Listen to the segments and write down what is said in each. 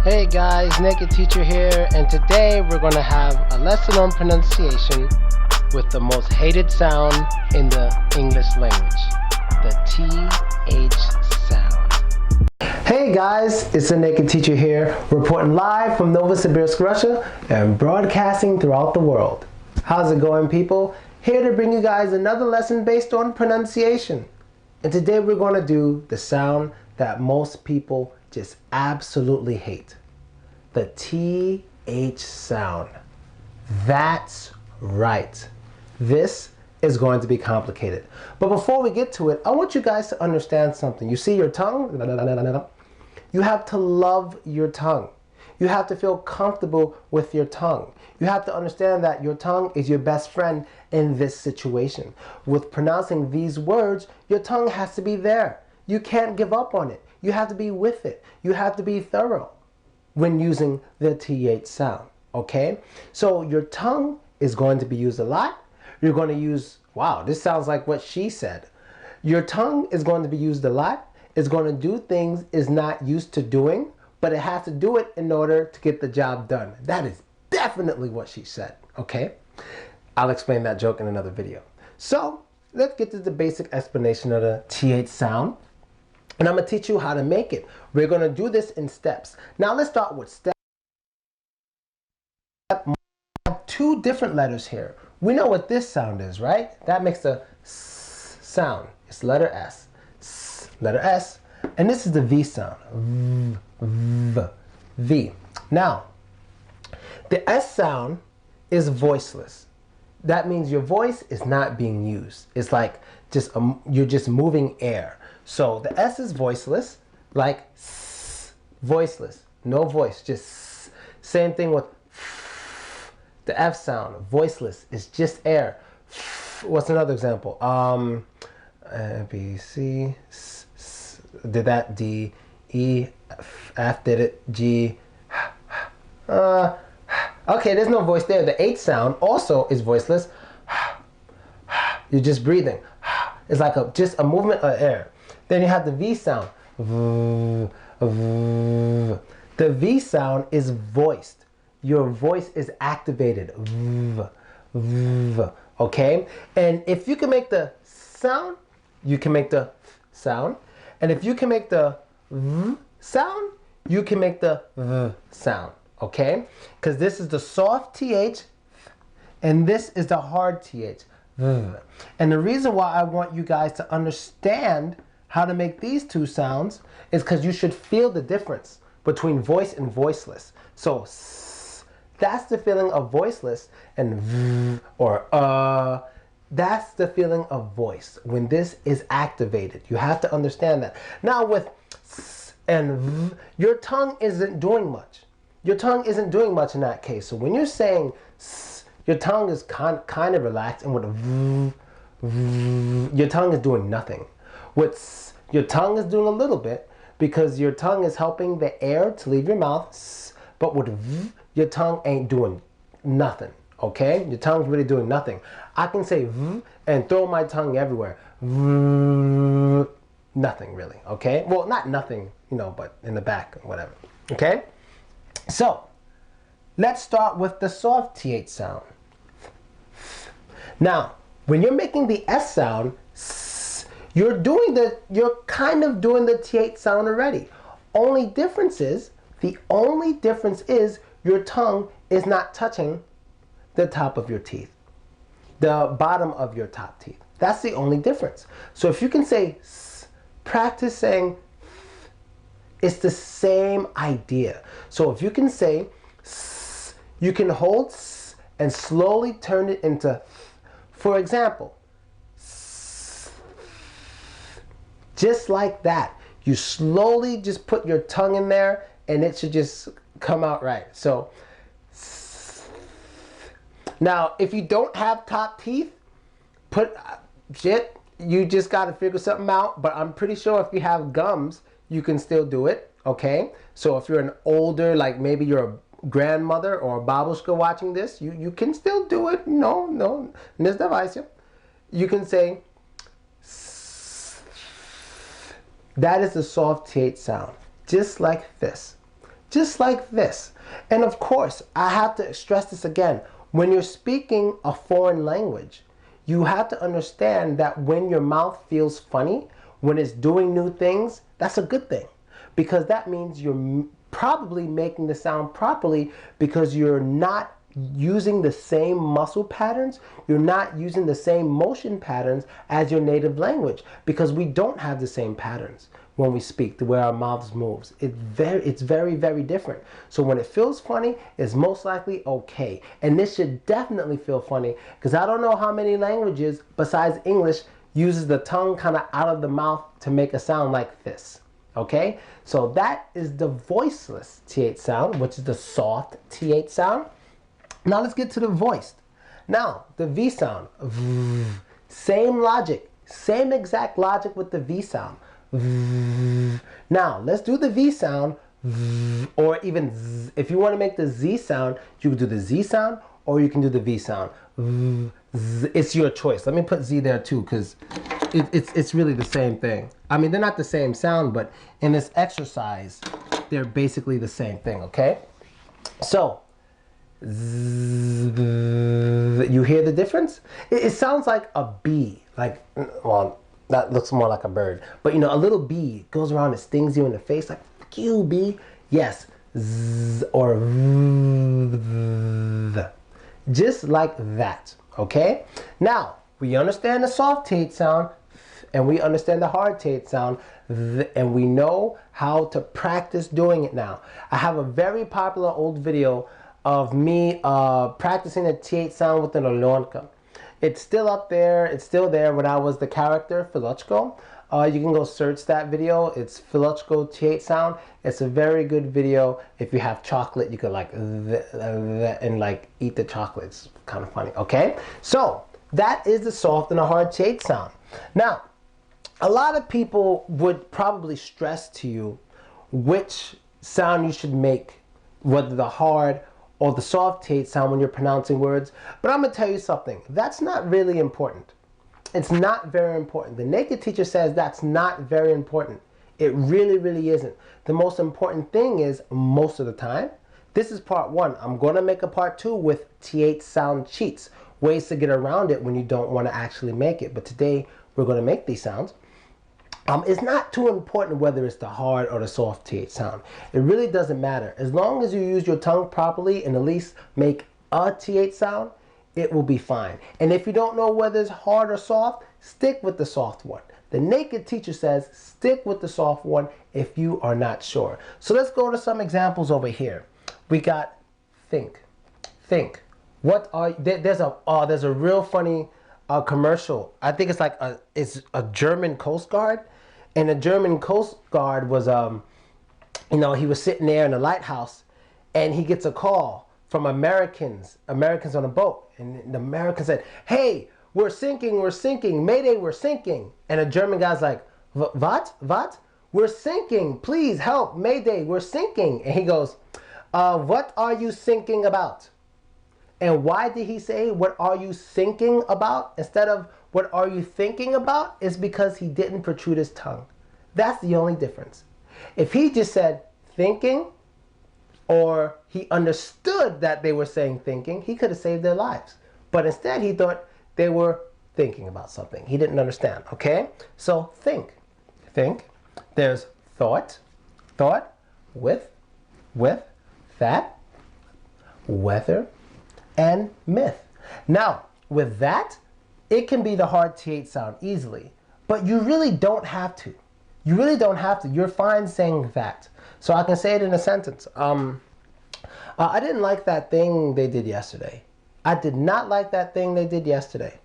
Hey guys, Naked Teacher here, and today we're going to have a lesson on pronunciation with the most hated sound in the English language, the TH sound. Hey guys, it's the Naked Teacher here, reporting live from Novosibirsk, Russia, and broadcasting throughout the world. How's it going, people? Here to bring you guys another lesson based on pronunciation. And today we're going to do the sound that most people just absolutely hate. The TH sound. That's right. This is going to be complicated. But before we get to it, I want you guys to understand something. You see your tongue? You have to love your tongue. You have to feel comfortable with your tongue. You have to understand that your tongue is your best friend in this situation. With pronouncing these words, your tongue has to be there. You can't give up on it. You have to be with it. You have to be thorough when using the TH sound, okay? So your tongue is going to be used a lot. You're going to use, wow, this sounds like what she said. Your tongue is going to be used a lot. It's going to do things it's not used to doing, but it has to do it in order to get the job done. That is definitely what she said, okay? I'll explain that joke in another video. So let's get to the basic explanation of the TH sound. And I'm going to teach you how to make it. We're going to do this in steps. Now let's start with step. I have two different letters here. We know what this sound is, right? That makes the S sound. It's letter S. S, letter S. And this is the V sound. V, V, V. Now, the S sound is voiceless. That means your voice is not being used. It's like you're just moving air. So the S is voiceless, like S, voiceless, no voice, just S. Same thing with F. The F sound, voiceless, is just air. F. What's another example? B, C, S, S, did that, D, E, F did it, G, okay, there's no voice there. The H sound also is voiceless. You're just breathing. It's like just a movement of air. Then you have the V sound. V, V. The V sound is voiced. Your voice is activated. V, V. Okay? And if you can make the sound, you can make the sound. And if you can make the V sound, you can make the V sound. Okay? Because this is the soft TH and this is the hard TH. V. And the reason why I want you guys to understand how to make these two sounds is because you should feel the difference between voice and voiceless. So S, that's the feeling of voiceless, and V or that's the feeling of voice when this is activated. You have to understand that. Now with S and V, your tongue isn't doing much. Your tongue isn't doing much in that case. So when you're saying S, your tongue is kind of relaxed, and with a V, V, your tongue is doing nothing. With S, your tongue is doing a little bit because your tongue is helping the air to leave your mouth. S, but with V, your tongue ain't doing nothing. Okay? Your tongue's really doing nothing. I can say V and throw my tongue everywhere. V, nothing really. Okay? Well, not nothing, you know, but in the back or whatever. Okay? So, let's start with the soft TH sound. Now, when you're making the S sound, S, you're kind of doing the TH sound already. The only difference is your tongue is not touching the top of your teeth, the bottom of your top teeth. That's the only difference. So if you can say S, practice saying F. It's the same idea. So if you can say S, you can hold S and slowly turn it into F. For example, S, just like that. You slowly just put your tongue in there and it should just come out right. So S. Now, if you don't have top teeth, you just got to figure something out. But I'm pretty sure if you have gums, you can still do it. Okay? So if you're an older, like maybe you're a grandmother or a babushka watching this, you can still do it. No, this device. You can say S. That is the soft TH sound. Just like this. just like this. And of course, I have to stress this again. When you're speaking a foreign language, you have to understand that when your mouth feels funny, when it's doing new things, that's a good thing. Because that means you're probably making the sound properly, because you're not using the same muscle patterns, you're not using the same motion patterns as your native language, because we don't have the same patterns when we speak, the way our mouths moves. It's very, very different. So when it feels funny, it's most likely okay. And this should definitely feel funny, because I don't know how many languages besides English uses the tongue kind of out of the mouth to make a sound like this. Okay, so that is the voiceless TH sound, which is the soft TH sound. Now let's get to the voiced. Now, the V sound. Same logic, same exact logic with the V sound. Now, let's do the V sound, or even Z. If you want to make the Z sound, you can do the Z sound, or you can do the V sound. It's your choice. Let me put Z there too, because it's really the same thing. I mean, they're not the same sound, but in this exercise, they're basically the same thing, okay? So, you hear the difference? It sounds like a bee, like, well, that looks more like a bird, but you know, a little bee goes around and stings you in the face, like, fuck you, bee. Yes, Z or V. Just like that, okay? Now, we understand the soft TH sound, and we understand the hard TH sound, and we know how to practice doing it now. I have a very popular old video of me practicing the TH sound with an Olenka. It's still up there. It's still there when I was the character, Filochko. You can go search that video. It's Filochko TH sound. It's a very good video. If you have chocolate, you could like and like eat the chocolate. It's kind of funny, okay? So that is the soft and the hard TH sound. Now, a lot of people would probably stress to you which sound you should make, whether the hard or the soft TH sound when you're pronouncing words. But I'm going to tell you something. That's not really important. It's not very important. The naked teacher says that's not very important. It really, really isn't. The most important thing is, most of the time, this is part one. I'm going to make a part two with TH sound cheats, ways to get around it when you don't want to actually make it. But today, we're going to make these sounds. It's not too important whether it's the hard or the soft TH sound. It really doesn't matter. As long as you use your tongue properly and at least make a TH sound, it will be fine. And if you don't know whether it's hard or soft, stick with the soft one. The naked teacher says stick with the soft one if you are not sure. So let's go to some examples over here. We got think. Think. What are there's a real funny commercial. I think it's like it's a German Coast Guard. And the German Coast Guard was, you know, he was sitting there in the lighthouse, and he gets a call from Americans on a boat. And the American said, "Hey, we're sinking, Mayday, we're sinking." And the German guy's like, "What? We're sinking, please help, Mayday, we're sinking." And he goes, "What are you sinking about?" And why did he say, "What are you thinking about?" instead of "What are you thinking about?" Is because he didn't protrude his tongue. That's the only difference. If he just said thinking, or he understood that they were saying thinking, he could have saved their lives. But instead he thought they were thinking about something. He didn't understand, okay? So think. There's thought, with, that, whether, and myth. Now, with that, it can be the hard TH sound easily, but you really don't have to. You really don't have to. You're fine saying that. So I can say it in a sentence. I didn't like that thing they did yesterday. I did not like that thing they did yesterday.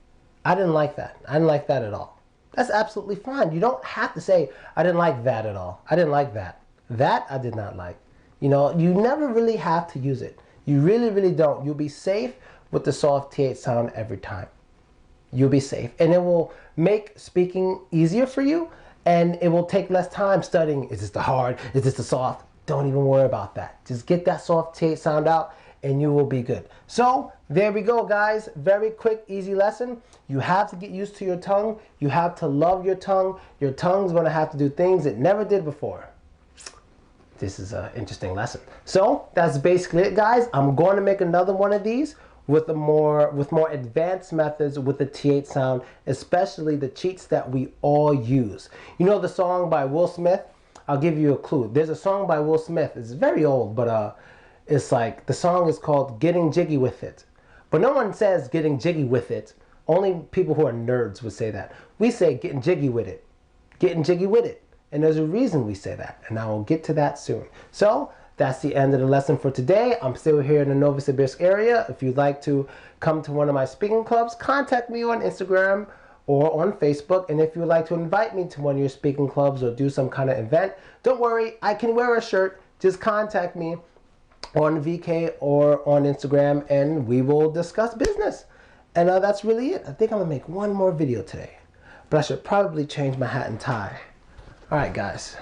I didn't like that. I didn't like that at all. That's absolutely fine. You don't have to say, "I didn't like that at all. I didn't like that. That I did not like." You know, you never really have to use it. You really, really don't. You'll be safe with the soft TH sound every time. You'll be safe. And it will make speaking easier for you, and it will take less time studying. Is this the hard? Is this the soft? Don't even worry about that. Just get that soft TH sound out, and you will be good. So there we go, guys. Very quick, easy lesson. You have to get used to your tongue. You have to love your tongue. Your tongue's going to have to do things it never did before. this is an interesting lesson. So that's basically it, guys. I'm going to make another one of these with more advanced methods with the T8 sound, especially the cheats that we all use. You know the song by Will Smith? I'll give you a clue. There's a song by Will Smith. It's very old, but it's like, the song is called Getting Jiggy With It. But no one says getting jiggy with it. Only people who are nerds would say that. We say getting jiggy with it. Getting jiggy with it. And there's a reason we say that. And I will get to that soon. So that's the end of the lesson for today. I'm still here in the Novosibirsk area. If you'd like to come to one of my speaking clubs, contact me on Instagram or on Facebook. And if you'd like to invite me to one of your speaking clubs or do some kind of event, don't worry, I can wear a shirt. Just contact me on VK or on Instagram and we will discuss business. And that's really it. I think I'm gonna make one more video today, but I should probably change my hat and tie. All right, guys.